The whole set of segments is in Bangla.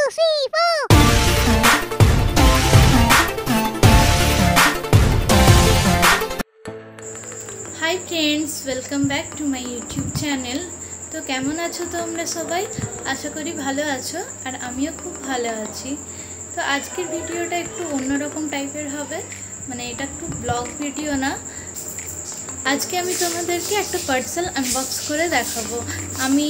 3, 4. Hi friends welcome back to my YouTube channel. तो केमन आछो तोमरा सबाई? आशा करी भालो आछो और आमिও खूब भालो आछि। तो आजकेर भिडियोटा एकटू अन्यरकम टाइपेर होबे, माने एटा एकटू ब्लग भिडियो ना। আজকে আমি তোমাদেরকে একটা পার্সেল আনবক্স করে দেখাবো। আমি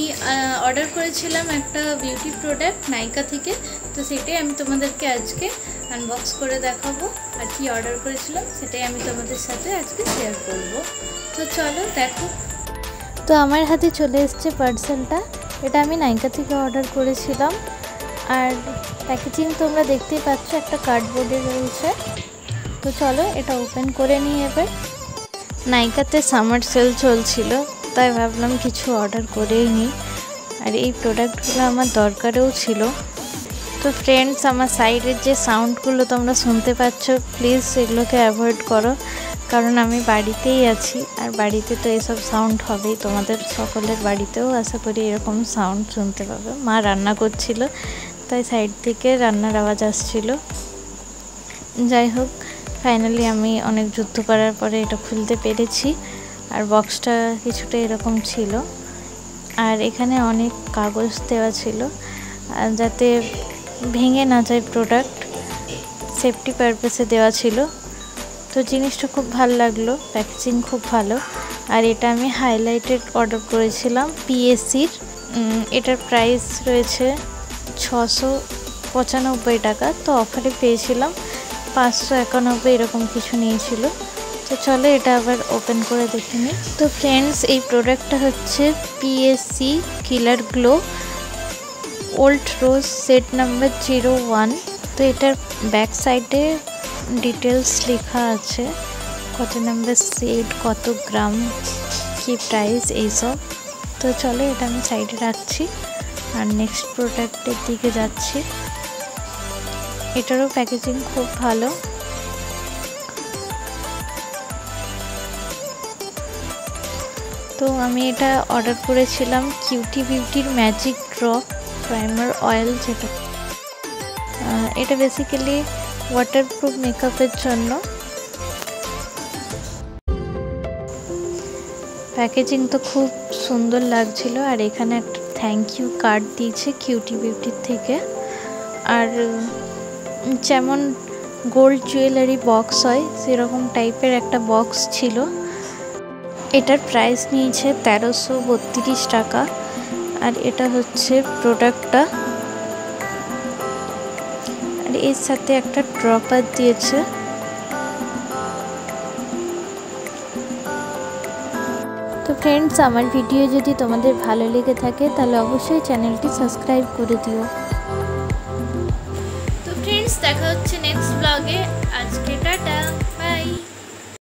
অর্ডার করেছিলাম একটা বিউটি প্রোডাক্ট নাইকা থেকে, তো সেটাই আমি তোমাদেরকে আজকে আনবক্স করে দেখাবো। আর কি অর্ডার করেছিলাম সেটাই আমি তোমাদের সাথে আজকে শেয়ার করব। তো চলো দেখো। তো আমার হাতে চলে এসেছে পার্সেলটা। এটা আমি নাইকা থেকে অর্ডার করেছিলাম। আর প্যাকেজিং তোমরা দেখতেই পাচ্ছ, একটা কার্ডবোর্ডে রয়েছে। তো চলো এটা ওপেন করে নিই এবার। নাইকাতে সামার সেল চলছিল, তাই ভাবলাম কিছু অর্ডার করেই নিই। আর এই প্রোডাক্টগুলো আমার দরকারও ছিল। তো ফ্রেন্ডস, আমার সাইডের যে সাউন্ডগুলো তোমরা শুনতে পাচ্ছ, প্লিজ সেগুলোকে অ্যাভয়েড করো, কারণ আমি বাড়িতেই আছি। আর বাড়িতে তো এসব সাউন্ড হবেই, তোমাদের সকলের বাড়িতেও আশা করি এরকম সাউন্ড শুনতে পাবে। মা রান্না করছিল, তাই সাইড থেকে রান্নার আওয়াজ আসছিল। যাই হোক, ফাইনালি আমি অনেক যুদ্ধ করার পরে এটা খুলতে পেরেছি। আর বক্সটা কিছুটা এরকম ছিল। আর এখানে অনেক কাগজ দেওয়া ছিল যাতে ভেঙে না যায় প্রোডাক্ট, সেফটি পারপাসে দেওয়া ছিল। তো জিনিসটা খুব ভালো লাগলো, প্যাকেজিং খুব ভালো। আর এটা আমি হাইলাইটেড অর্ডার করেছিলাম পিএসসির। এটার প্রাইস রয়েছে 695 টাকা। তো অফারে পেয়েছিলাম 591 এরকম কিছু নিয়েছিল। তো চলো এটা আবার ওপেন করে দেখে নিই। তো ফ্রেন্ডস, এই প্রোডাক্টটা হচ্ছে পিএসসি কিলার গ্লো ওল্ড রোজ সেট নাম্বার 01। তো এটার ব্যাক সাইডে ডিটেলস লেখা আছে, কত নাম্বার সেট, কত গ্রাম, কি প্রাইস, এইসব। তো চলো এটা আমি সাইডে রাখছি আর নেক্সট প্রোডাক্টের দিকে যাচ্ছি। এটারও প্যাকেজিং খুব ভালো। তো আমি এটা অর্ডার করেছিলাম কিউটি বিউটির ম্যাজিক ড্রপ প্রাইমার অয়েল, যেটা এটা বেসিক্যালি ওয়াটারপ্রুফ মেকআপের জন্য। প্যাকেজিং তো খুব সুন্দর লাগছিল। আর এখানে একটা থ্যাংক ইউ কার্ড দিয়েছে কিউটি বিউটির থেকে। আর যেমন গোল্ড জুয়েলারি বক্স হয় সেরকম টাইপের একটা বক্স ছিল। এটার প্রাইস নিয়েছে 1332 টাকা। আর এটা হচ্ছে প্রোডাক্টটা। আর এর সাথে একটা ড্রপার দিয়েছে। তো ফ্রেন্ডস, আমার ভিডিও যদি তোমাদের ভালো লেগে থাকে তাহলে অবশ্যই চ্যানেলটি সাবস্ক্রাইব করে দিও। তো ফ্রেন্ডস, দেখা হচ্ছে নেক্সট ব্লগে। আজকে টাটা।